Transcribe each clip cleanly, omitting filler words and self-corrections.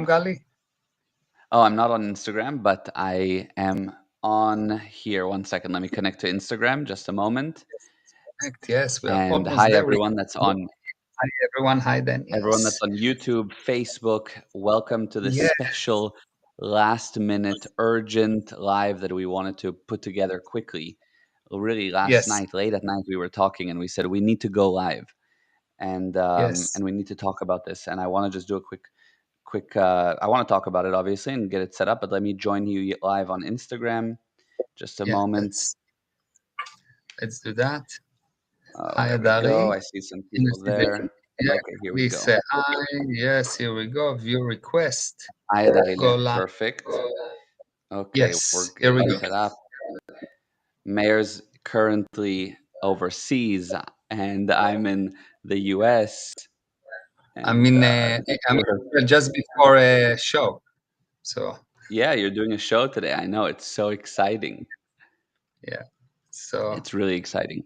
Gali? Oh, I'm not on Instagram, but I am on here. One second, let me connect to Instagram. Just a moment. Correct. Yes, we are And almost hi there. everyone that's on Hi, everyone. Hi, Dan. Yes. YouTube, Facebook. Welcome to this Yeah. special last minute urgent live that we wanted to put together quickly. Really, last Yes. night, late at night, we were talking and we said we need to go live and Yes. we need to talk about this. And I want to just do a quick. I want to talk about it obviously and get it set up. But let me join you live on Instagram. Just a Yeah. moment. Let's do that. Hi, There we go. Adari. I see some Can you people see the there. Yeah. Okay, here we Please go. say hi. Yes. Here we go. View request. Hi, Go Darile. live. Perfect. Okay, we're Yes. Here we getting go. set up. Mayor's currently overseas, and I'm in the US. I And mean, we're, just before a show. So yeah, you're doing a show today. I know it's so exciting. yeah. So It's really exciting.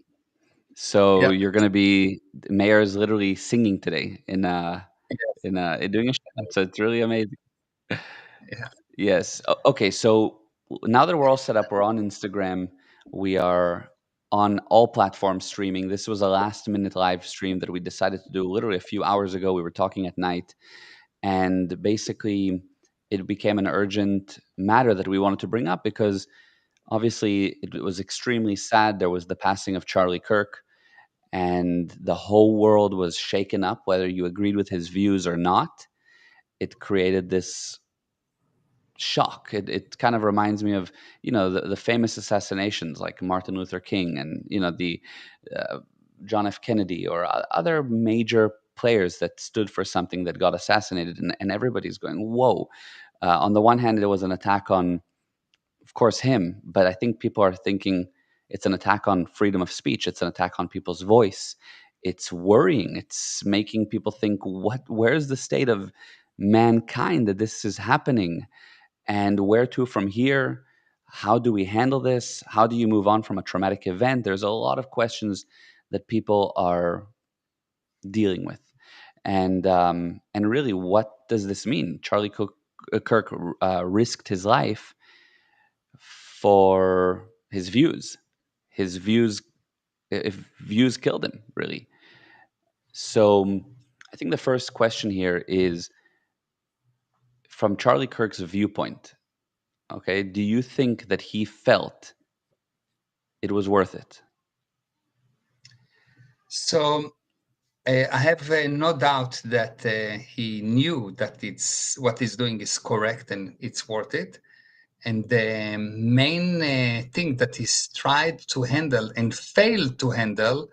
So yeah. you're gonna be Mayor's literally singing today Yes. doing a show. So it's really amazing. Yeah. Yes. Okay. So now that we're all set up, we're on Instagram. We are on all platforms streaming. This was a last minute live stream that we decided to do literally a few hours ago. We were talking at night, and basically, it became an urgent matter that we wanted to bring up because obviously it was extremely sad. There was the passing of Charlie Kirk, and the whole world was shaken up, whether you agreed with his views or not. It created this shock. It kind of reminds me of the famous assassinations like Martin Luther King and the uh, John F. Kennedy or other major players that stood for something that got assassinated, and everybody's going whoa. On the one hand, it was an attack on, of course, him, but I think people are thinking it's an attack on freedom of speech. It's an attack on people's voice. It's worrying. It's making people think, where's the state of mankind that this is happening? And where to from here? How do we handle this? How do you move on from a traumatic event? There's a lot of questions that people are dealing with, and really, what does this mean? Kirk risked his life for his views. His views, if views killed him, really. So, I think the first question here is from Charlie Kirk's viewpoint. Okay, do you think that he felt it was worth it? So I have no doubt that he knew that it's what he's doing is correct and it's worth it. And the main thing that he's tried to handle and failed to handle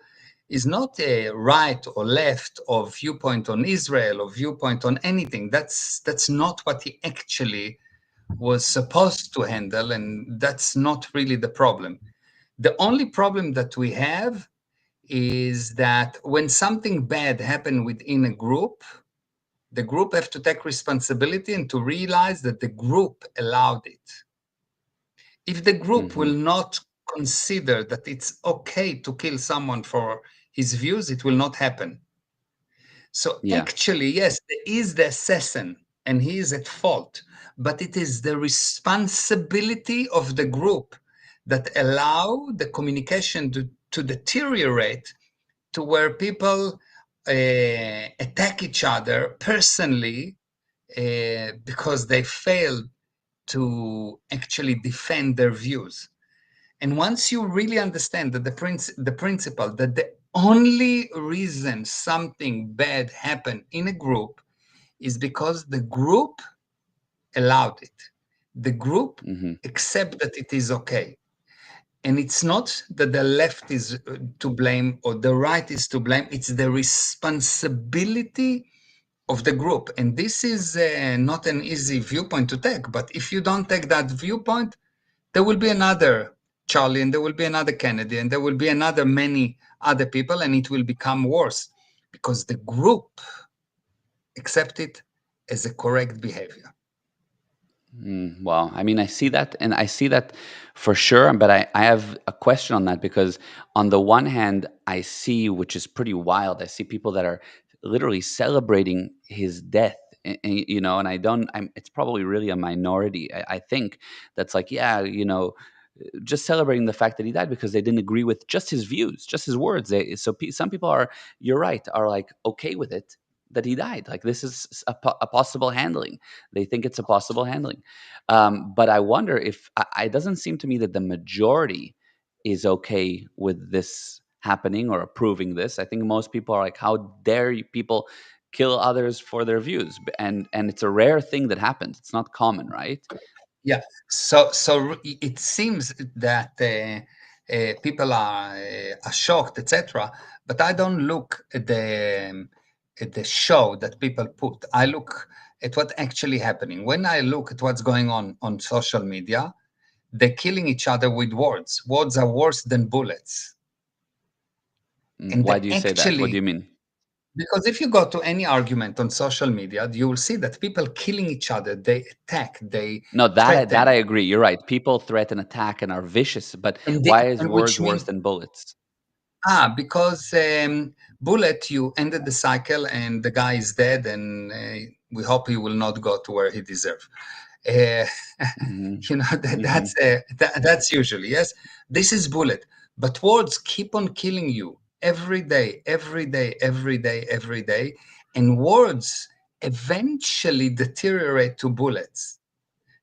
is not a right or left or viewpoint on Israel or viewpoint on anything. That's not what he actually was supposed to handle, and that's not really the problem. The only problem that we have is that when something bad happened within a group, the group have to take responsibility and to realize that the group allowed it. If the group Hmm. will not consider that it's okay to kill someone for his views, it will not happen. So Yeah. actually, yes, there is the assassin and he is at fault, but it is the responsibility of the group that allow the communication to deteriorate to where people attack each other personally because they failed to actually defend their views. And once you really understand that the principle that the only reason something bad happened in a group is because the group allowed it, the group Hmm. accept that it is okay. And it's not that the left is to blame or the right is to blame, it's the responsibility of the group. And this is not an easy viewpoint to take, but if you don't take that viewpoint, there will be another Charlie and there will be another Kennedy and there will be another many other people, and it will become worse because the group accept it as a correct behavior. Well, I mean, I see that, and I see that for sure. But I have a question on that because, on the one hand, I see, which is pretty wild, I see people that are literally celebrating his death and I don't. It's probably really a minority. I think that's like, yeah, just celebrating the fact that he died because they didn't agree with just his views, just his words. Some people are, you're right, are like okay with it that he died. Like this is a possible handling. They think it's a possible handling. But I wonder if it doesn't seem to me that the majority is okay with this happening or approving this. I think most people are like, how dare you people kill others for their views? And it's a rare thing that happens. It's not common, right? Yeah. So it seems that people are shocked, etc. But I don't look at the show that people put. I look at what actually happening. When I look at what's going on social media, they're killing each other with words. Words are worse than bullets, and Why they do you say that? What do actually, you mean? because if you go to any argument on social media, you will see that people killing each other, they attack, they No, that I threaten, agree. You're right. People threaten, attack, and are vicious. But and why is which words worse means than bullets? because bullet, you ended the cycle and the guy is dead, and we hope he will not go to where he deserves. Uh, Hmm. Hmm. that's usually yes. This is bullet, but words keep on killing you every day, every day, every day, every day, and words eventually deteriorate to bullets.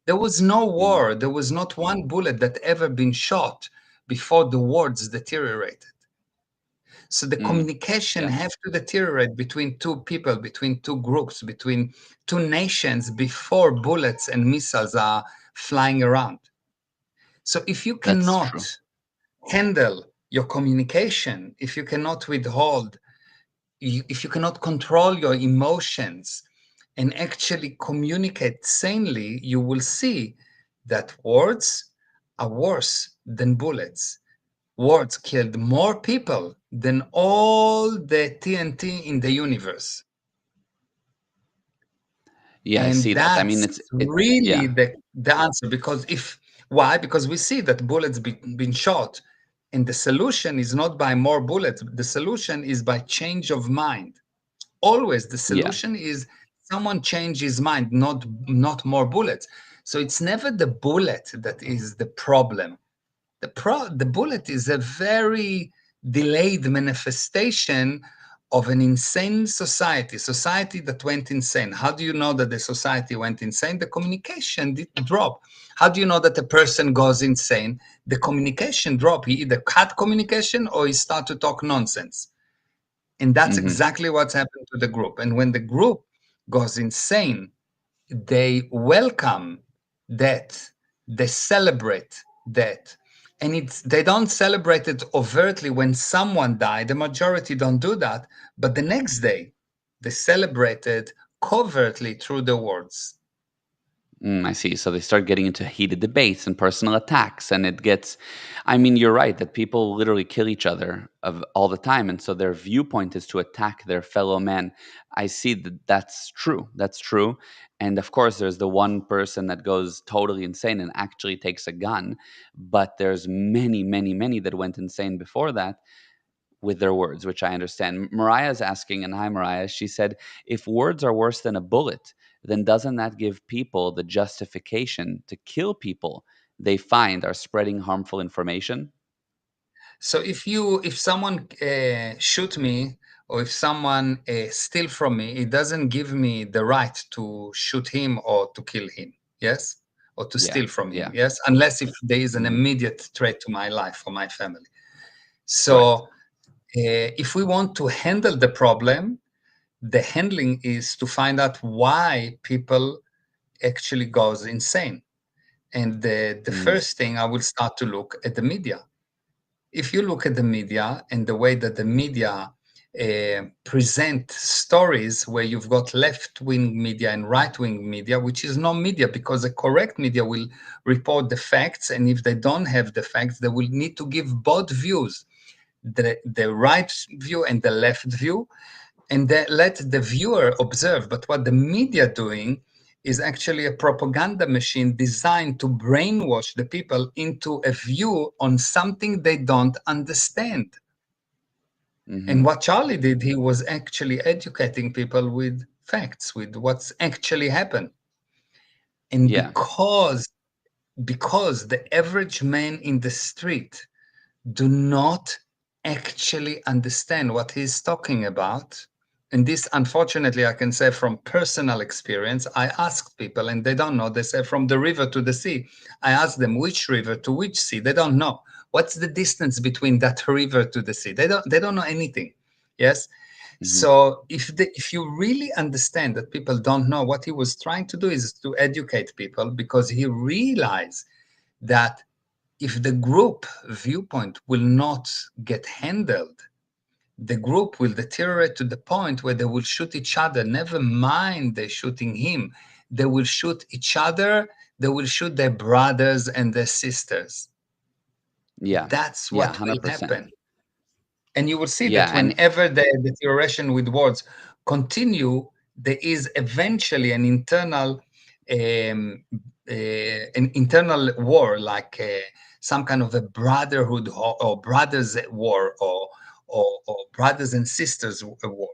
There was no Hmm. war. There was not one bullet that ever been shot before the words deteriorated. So the communication Yeah, have to deteriorate between two people, between two groups, between two nations before bullets and missiles are flying around. So if you that's true. cannot handle your communication, if you cannot withhold, if you cannot control your emotions and actually communicate sanely, you will see that words are worse than bullets. Words killed more people than all the TNT in the universe. Yeah, I And see that. I mean, that's really yeah, the answer. Because why? Because we see that bullets been shot. And the solution is not by more bullets. The solution is by change of mind. Always the yeah. solution is someone change his mind, not more bullets. So it's never the bullet that is the problem. The bullet is a very delayed manifestation of an insane society that went insane. How do you know that the society went insane? The communication did drop. How do you know that a person goes insane? The communication drop. He either cut communication or he start to talk nonsense. And that's Hmm. exactly what's happened to the group. And when the group goes insane, they welcome that, they celebrate that. And they don't celebrate it overtly when someone died. The majority don't do that. But the next day, they celebrate it covertly through the words. I see. So they start getting into heated debates and personal attacks, and it gets. I mean, you're right that people literally kill each other all the time, and so their viewpoint is to attack their fellow man. I see that that's true. That's true. And of course, there's the one person that goes totally insane and actually takes a gun, but there's many, many, many that went insane before that with their words, which I understand. Mariah's asking, and hi, Mariah. She said, if words are worse than a bullet, then doesn't that give people the justification to kill people they find are spreading harmful information? So if someone shoot me, or if someone steal from me, it doesn't give me the right to shoot him or to kill him. Yes, or to Yeah, steal from him. yeah, Yes, unless if there is an hmm, immediate threat to my life or my family. correct. So if we want to handle the problem, the handling is to find out why people actually goes insane. And the Hmm. first thing, I will start to look at the media. If you look at the media and the way that the media present stories, where you've got left-wing media and right-wing media, which is no media, because the correct media will report the facts, and if they don't have the facts, they will need to give both views, the right view and the left view, and let the viewer observe. But what the media doing is actually a propaganda machine designed to brainwash the people into a view on something they don't understand. Hmm. And what Charlie did, he was actually educating people with facts, with what's actually happened. And Yeah. because the average man in the street do not actually understand what he's talking about. And this, unfortunately, I can say from personal experience. I asked people and they don't know. They say from the river to the sea. I asked them which river to which sea. They don't know. What's the distance between that river to the sea? They don't know anything. Yes. Hmm. So if you really understand that people don't know, what he was trying to do is to educate people, because he realized that if the group viewpoint will not get handled, the group will deteriorate to the point where they will shoot each other. Never mind they're shooting him. They will shoot each other. They will shoot their brothers and their sisters. Yeah. That's Yeah. what will 100%. happen. And you will see Yeah. that And whenever the deterioration with words continue, there is eventually um, an internal war, like some kind of a brotherhood, or brothers at war, or brothers and sisters war.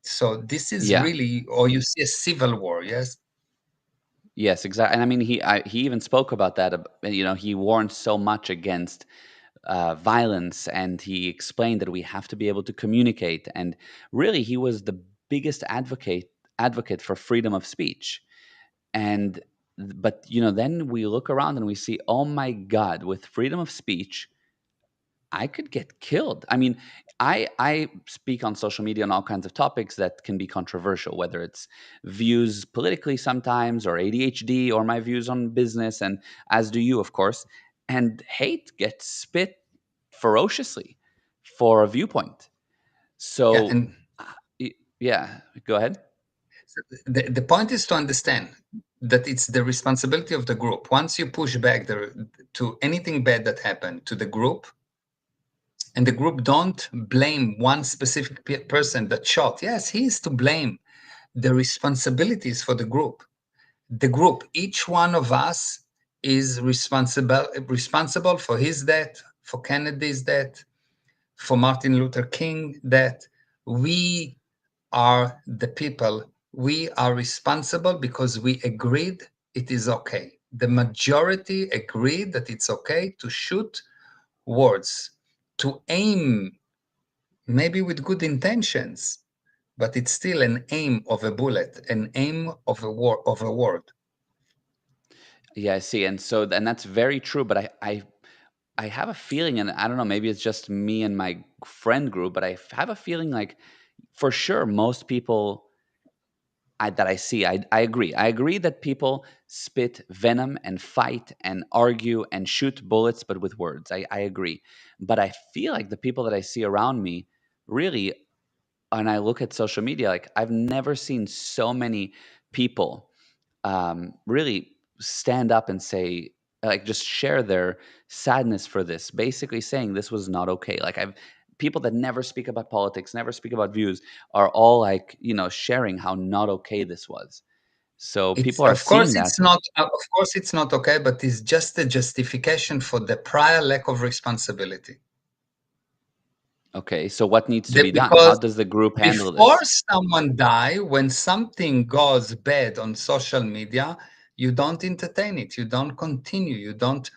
So this is yeah. really, or you see a civil war, yes? Yes, exactly. And I mean, he even spoke about that. He warned so much against violence, and he explained that we have to be able to communicate. And really, he was the biggest advocate for freedom of speech. And but then we look around and we see, oh my God, with freedom of speech, I could get killed. I mean, I speak on social media on all kinds of topics that can be controversial, whether it's views politically sometimes, or ADHD, or my views on business, and as do you, of course. And hate gets spit ferociously for a viewpoint. Yeah, So, and yeah, go ahead. the point is to understand that it's the responsibility of the group. Once you push back to anything bad that happened to the group, and the group don't blame one specific person that shot. Yes, he is to blame. The responsibilities for the group. The group, each one of us is responsible for his death, for Kennedy's death, for Martin Luther King death. We are the people. We are responsible because we agreed it is okay. The majority agreed that it's okay to shoot words, to aim, maybe with good intentions, but it's still an aim of a bullet, an aim of a word. Yeah, I see. And so, and that's very true. But I have a feeling, and I don't know, maybe it's just me and my friend group, but I have a feeling like, for sure, most people that I see, I agree. I agree that people spit venom and fight and argue and shoot bullets, but with words. I agree. But I feel like the people that I see around me really, and I look at social media, like I've never seen so many people really stand up and say, like, just share their sadness for this, basically saying this was not okay. Like, I've people that never speak about politics, never speak about views, are all like, sharing how not okay this was. So It's people are of course seeing that. it's not of course it's not okay, but it's just a justification for the prior lack of responsibility. Okay, so what needs to be done? How Because does the group handle before this? someone die, when something goes bad on social media, you don't entertain it, you don't continue, you don't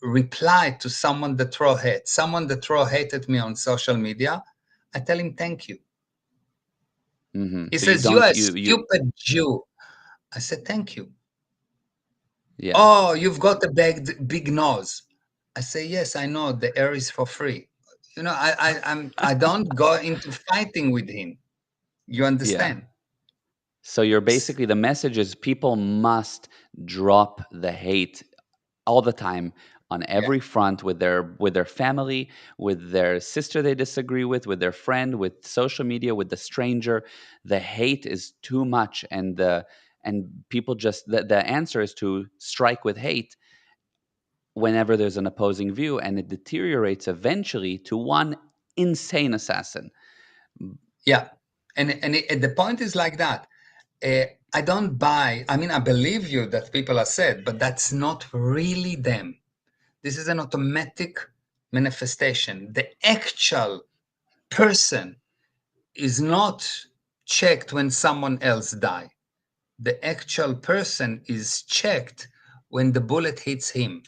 reply to someone that throw hate. Someone that throw hate at me on social media, I tell him thank you. He So you says, "You don't, are a you stupid Jew." I said, "Thank you." yeah. "Oh, you've got a big nose." I say, "Yes, I know. The air is for free." I don't go into fighting with him. You Yeah. understand? So you're basically, the message is people must drop the hate all the time, on Yeah, every front, with their family, with their sister they disagree with their friend, with social media, with the stranger. The hate is too much, and people just, the answer is to strike with hate whenever there's an opposing view, and it deteriorates eventually to one insane assassin. yeah. And the point is like that. I don't buy. I mean, I believe you that people are sad, but that's not really them. This is an automatic manifestation. The actual person is not checked when someone else die. The actual person is checked when the bullet hits him,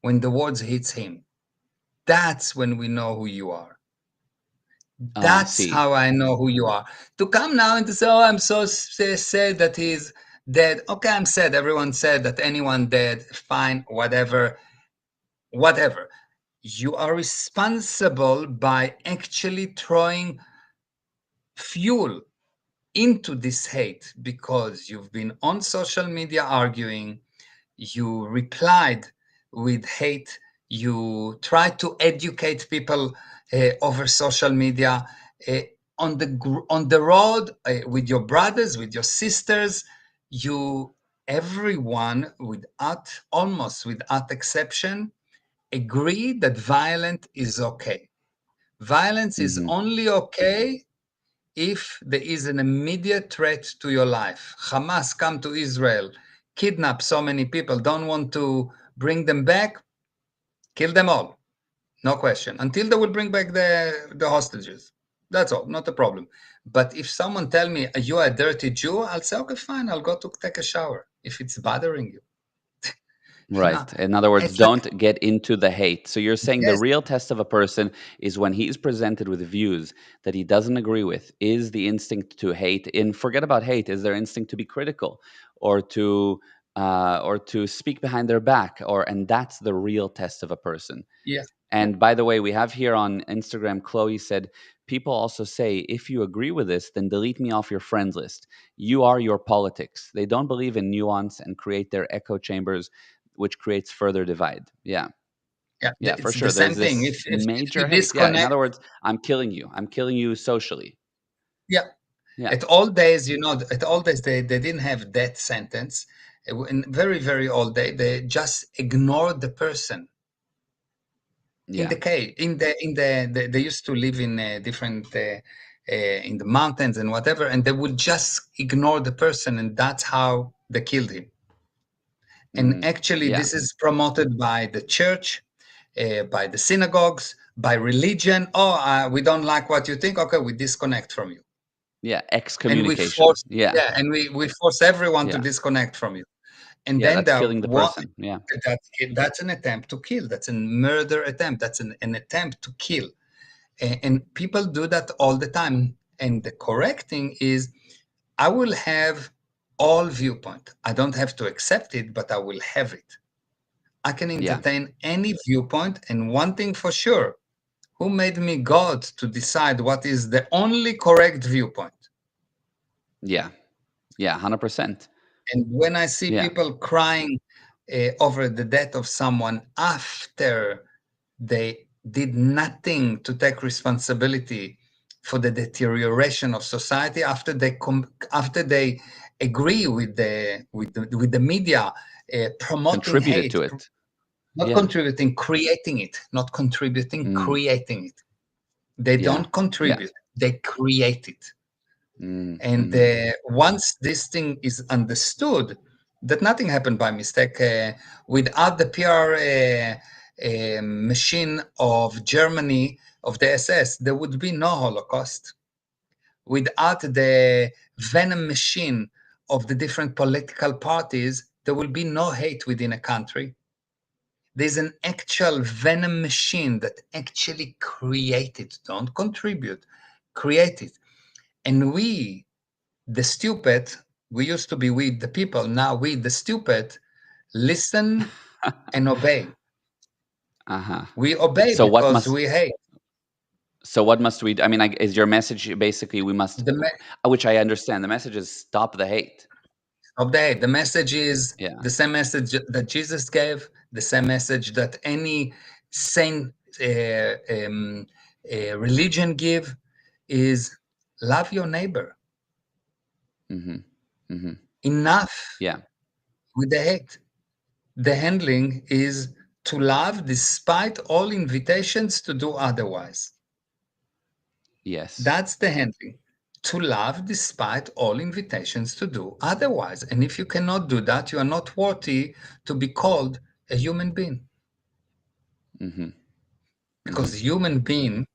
when the words hits him. That's when we know who you are. Oh, I That's see. how I know who you are. To come now and to say, "Oh, I'm so sad that he's dead." Okay, I'm sad. Everyone said that anyone dead. Fine, whatever, whatever. You are responsible by actually throwing fuel into this hate because you've been on social media arguing, you replied with hate, you tried to educate people over social media, uh, on the road with your brothers, with your sisters, you everyone without almost without exception agree that violence is okay. Violence is Hmm. only okay if there is an immediate threat to your life. Hamas come to Israel, kidnap so many people, don't want to bring them back, kill them all. No question. Until they will bring back the hostages. That's all, not a problem. But if someone tell me you are a dirty Jew, I'll say, okay, fine, I'll go to take a shower if it's bothering you. You know, Right. In other words, it's like, don't get into the hate. So you're saying the yes, real test of a person is when he's presented with views that he doesn't agree with. Is the instinct to hate? And forget about hate. Is their instinct to be critical, or to speak behind their back? And that's the real test of a person. yeah, yeah, And by the way, we have here on Instagram, Chloe said, people also say, if you agree with this, then delete me off your friends list. You are your politics. They don't believe in nuance and create their echo chambers, which creates further divide. Yeah. yeah. Yeah, for It's the sure. There's same thing. this If you major hate. Yeah. In disconnect, other words, I'm killing you. I'm killing you socially. yeah. Yeah. At old days, at old days they didn't have death sentence. In very, very old day, they just ignored the person. In Yeah. the cave, they used to live in different in the mountains and whatever, and they would just ignore the person, and that's how they killed him. And Hmm. actually, Yeah. this is promoted by the church, by the synagogues, by religion. Oh, we don't like what you think. Okay, we disconnect from you. Yeah. And we Excommunication. force, Yeah. yeah, and we force everyone to Yeah. disconnect from you. And Yeah. then That's there killing the one person. Yeah. that's an attempt to kill. That's a murder attempt. That's an attempt to kill. And people do that all the time. And the correct thing is, I will have all viewpoint. I don't have to accept it, but I will have it. I can Yeah. entertain any viewpoint. And one thing for sure, who made me God to decide what is the only correct viewpoint? Yeah. Yeah. 100%. And when I see Yeah. people crying over the death of someone after they did nothing to take responsibility for the deterioration of society, after they agree with the media promoting Contributed hate, to it. not Yeah. contributing, creating it, not contributing, Mm. creating it. They Yeah. don't Yeah. contribute; they create it. Mm. And Mhm. once this thing is understood, that nothing happened by mistake, without the PR machine of Germany, of the SS, there would be no Holocaust. Without the venom machine of the different political parties, there will be no hate within a country. There's an actual venom machine that actually created, don't contribute, create it. And we, the stupid, we used to be we the people, now we the stupid listen and obey. Uh-huh. We obey So what because must we hate. so what must we I mean, is your message basically we must, the which I understand. The message is stop the hate. of the hate. The message is Yeah. the same message that Jesus gave, the same message that any sane religion give, is love your neighbor. Mhm. Mhm. Enough Yeah. with the hate. The handling is to love despite all invitations to do otherwise. Yes. That's the handling. To love despite all invitations to do otherwise. And if you cannot do that, you are not worthy to be called a human being. Mhm. Because Mhm. human being,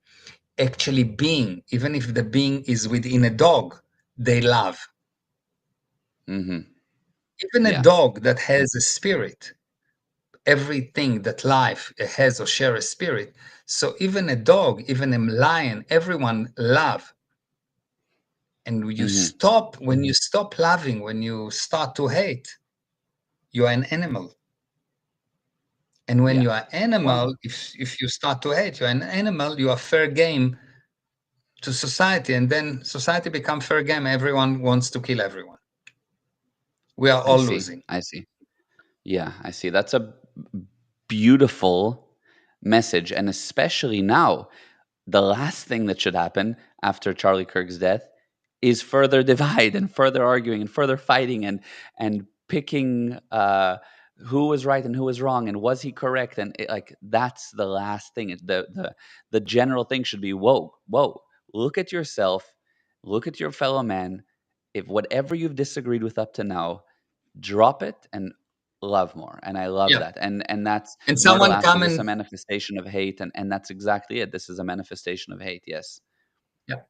actually being, even if the being is within a dog, they love. Mm-hmm. Even a Yeah. dog that has a spirit, everything that life has or share a spirit. So even a dog, even a lion, everyone love. And Mm-hmm. when you stop loving, when you start to hate, you are an animal. And when Yeah. you are Well, animal, if you start to hate, you're an animal, you are fair game to society. And then society become fair game. Everyone wants to kill everyone. We are I all see. losing. I see. Yeah, I see. That's a beautiful message. And especially now, the last thing that should happen after Charlie Kirk's death is further divide and further arguing and further fighting and picking who was right and who was wrong and was he correct, and like that's the last thing. The general thing should be, whoa, look at yourself, look at your fellow man. If whatever you've disagreed with up to now, drop it and love more. And I love Yeah. that. And that's, And Martel someone asked, is come this a and manifestation of hate? And that's exactly it. This is a manifestation of hate. Yes. yeah,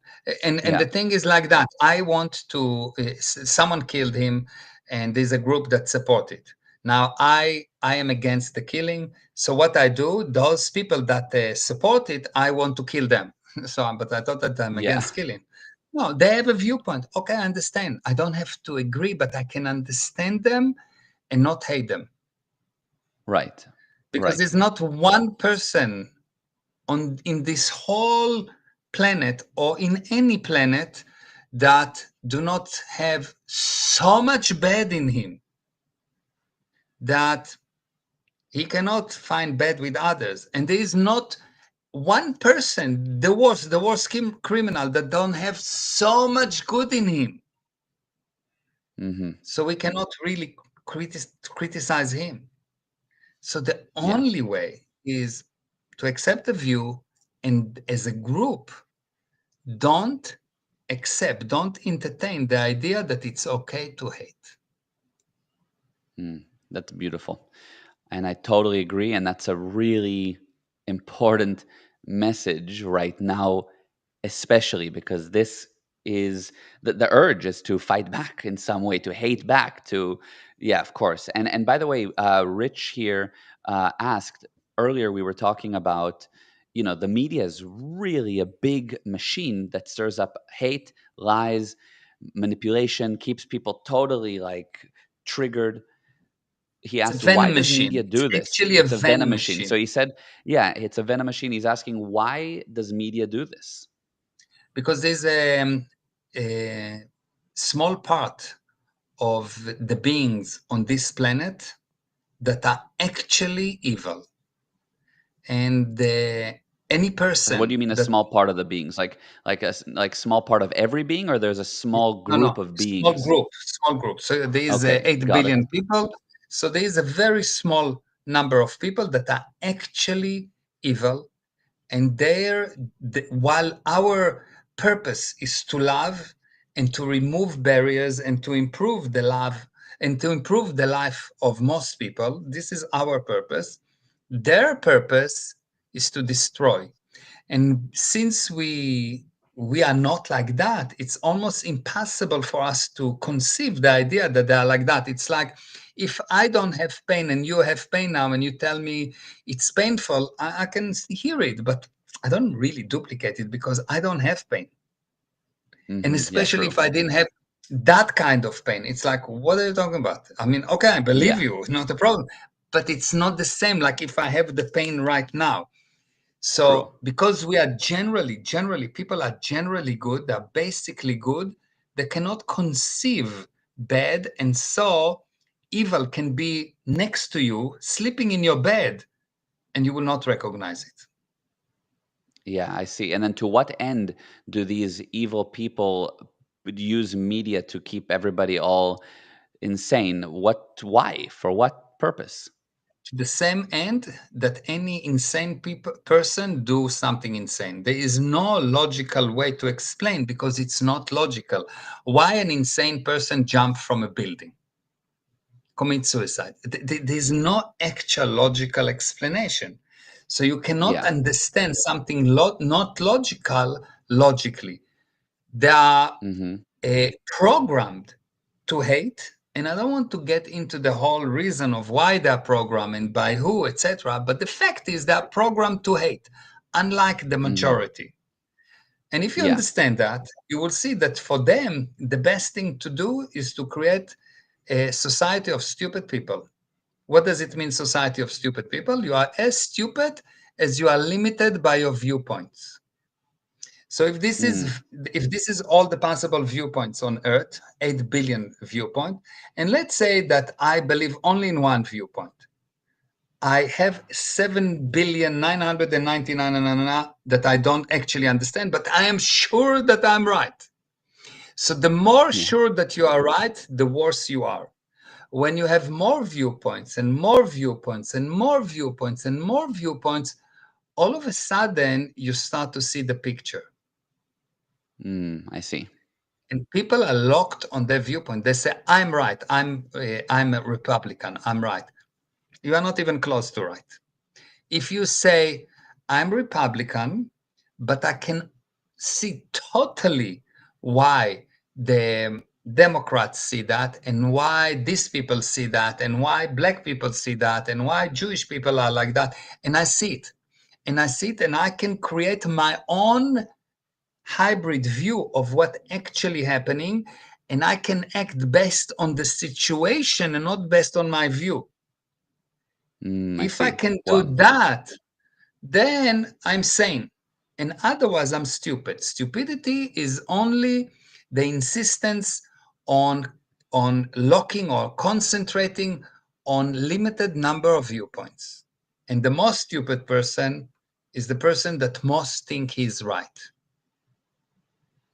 and Yeah. the thing is like that. I want to. Someone killed him, and there's a group that support it. Now I am against the killing. So what I do, those people that support it, I want to kill them. So, but I thought that I'm Yeah. against killing. No, they have a viewpoint. Okay, I understand. I don't have to agree, but I can understand them and not hate them Right. because Right. there's not one person on in this whole planet or in any planet that do not have so much bad in him that he cannot find bad with others, and there is not one person, the worst criminal, that don't have so much good in him, Mm-hmm. so we cannot really criticize him. So the Yeah. only way is to accept the view, and as a group, don't don't entertain the idea that it's okay to hate. That's beautiful. And I totally agree. And that's a really important message right now, especially because this is the urge is to fight back in some way, to hate back, to, yeah, of course. And by the way, Rich here asked earlier, we were talking about, the media is really a big machine that stirs up hate, lies, manipulation, keeps people totally like triggered. He It's a asked, why venom does machine. media It's do this? actually a It's a venom venom machine. So machine he said, yeah, it's a venom machine. He's asking, why does media do this? because there's a small part of the beings on this planet that are actually evil. And any What do person you mean a that, small part of the beings? Like small part of every being, or there's a small no, no, group of small beings? group, small group. So there is Okay, 8 got it. billion people. So there is a very small number of people that are actually evil. And while our purpose is to love and to remove barriers and to improve the love and to improve the life of most people, this is our purpose. Their purpose is to destroy. And since we are not like that, it's almost impossible for us to conceive the idea that they are like that. It's like, if I don't have pain and you have pain now, and you tell me it's painful, I can hear it, but I don't really duplicate it because I don't have pain. And Yeah, especially true. if I didn't have that kind of pain, it's like, what are you talking about? I mean, okay, I believe Yeah, you, it's not a problem, but it's not the same like if I have the pain right now. true. So because we are generally, people are generally good, they're basically good, they cannot conceive bad. And so evil can be next to you, sleeping in your bed, and you will not recognize it. Yeah, I see. And then to what end do these evil people use media to keep everybody all insane? Why? For what purpose? To the same end that any insane person do something insane. There is no logical way to explain because it's not logical. Why an insane person jump from a building? Commit suicide. There's no actual logical explanation. So you cannot Yeah. understand something not logical logically. There are Mm-hmm. programmed to hate. And I don't want to get into the whole reason of why they're programmed and by who, etc. But the fact is they're programmed to hate, unlike the Hmm. majority. And if you Yeah. understand that, you will see that for them, the best thing to do is to create a society of stupid people. What does it mean, society of stupid people? You are as stupid as you are limited by your viewpoints. So Mm. if this is all the possible viewpoints on Earth, 8 billion viewpoint, and let's say that I believe only in one viewpoint. I have 7,999,999 that I don't actually understand, but I am sure that I'm right. So the more Yeah. sure that you are right, the worse you are. When you have more viewpoints and more viewpoints and more viewpoints and more viewpoints, all of a sudden you start to see the picture. Mm. I see. And people are locked on their viewpoint. They say, "I'm right. I'm a Republican. I'm right." You are not even close to right. If you say, "I'm Republican, but I can see totally why the Democrats see that, and why these people see that, and why Black people see that, and why Jewish people are like that," and I see it, and I see it, and I can create my own hybrid view of what actually happening, and I can act based on the situation and not based on my view. Mm. I If I see. can do Wow. that, then I'm sane. And otherwise, I'm stupid. Stupidity is only the insistence on, on locking or concentrating on limited number of viewpoints. And the most stupid person is the person that most think he's right.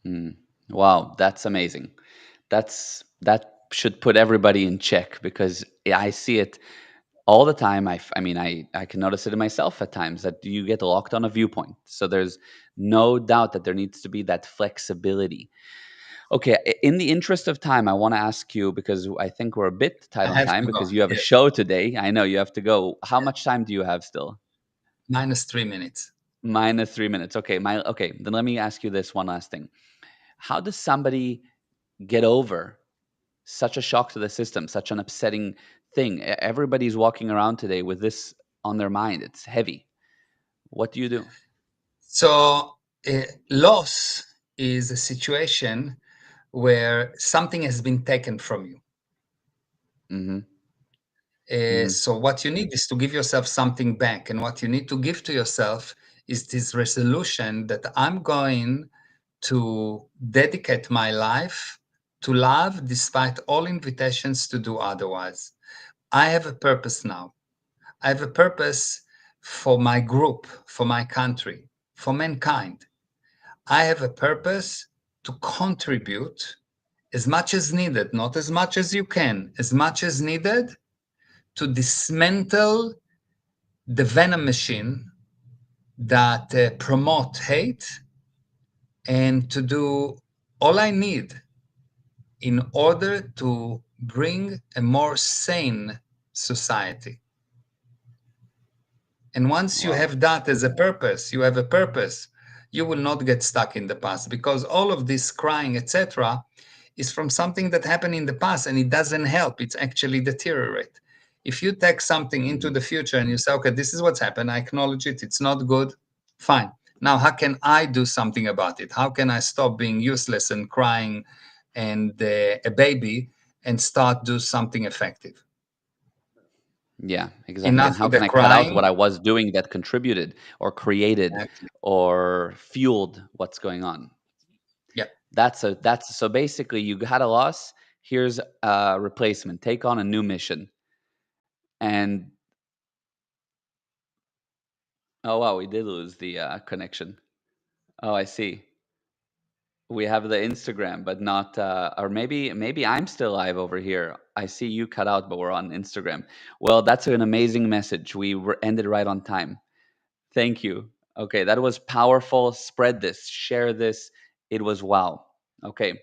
Mm. Wow. That's amazing. That should put everybody in check because I see it all the time. I mean, I can notice it in myself at times that you get locked on a viewpoint. So there's no doubt that there needs to be that flexibility. Okay, in the interest of time, I want to ask you because I think we're a bit tight I on have time to go. because you have a Yes. show today. I know you have to go. How much time do you have still? Minus 3 minutes. Minus 3 minutes. Okay, okay. Then let me ask you this one last thing. How does somebody get over such a shock to the system, such an upsetting thing? Everybody's walking around today with this on their mind. It's heavy. What do you do? So, loss is a situation where something has been taken from you. Mm-hmm. Mm-hmm. So what you need is to give yourself something back. And what you need to give to yourself is this resolution that I'm going to dedicate my life to love despite all invitations to do otherwise. I have a purpose now. I have a purpose for my group, for my country, for mankind. I have a purpose to contribute as much as needed, not as much as you can, as much as needed to dismantle the venom machine that promote hate, and to do all I need in order to bring a more sane society. And once you Wow. have that as a purpose, you have a purpose, you will not get stuck in the past, because all of this crying, etc., is from something that happened in the past, and it doesn't help. It's actually deteriorate. If you take something into Mm-hmm. the future and you say, okay, this is what's happened, I acknowledge it, it's not good, fine. Now, how can I do something about it? How can I stop being useless and crying and a baby and start do something effective? Yeah, exactly. And Enough how with the can I cut out what crying. I was doing that contributed or created Exactly. or fueled what's going on? Yeah. That's so basically you had a loss, here's a replacement. Take on a new mission. And oh wow, we did lose the connection. Oh, I see. We have the Instagram, but not or maybe I'm still live over here. I see you cut out, but we're on Instagram. Well, that's an amazing message. We were ended right on time. Thank you. Okay, that was powerful. Spread this, share this. It was wow. Okay,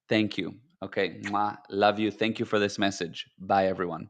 thank you. Okay, mwah, love you. Thank you for this message. Bye, everyone.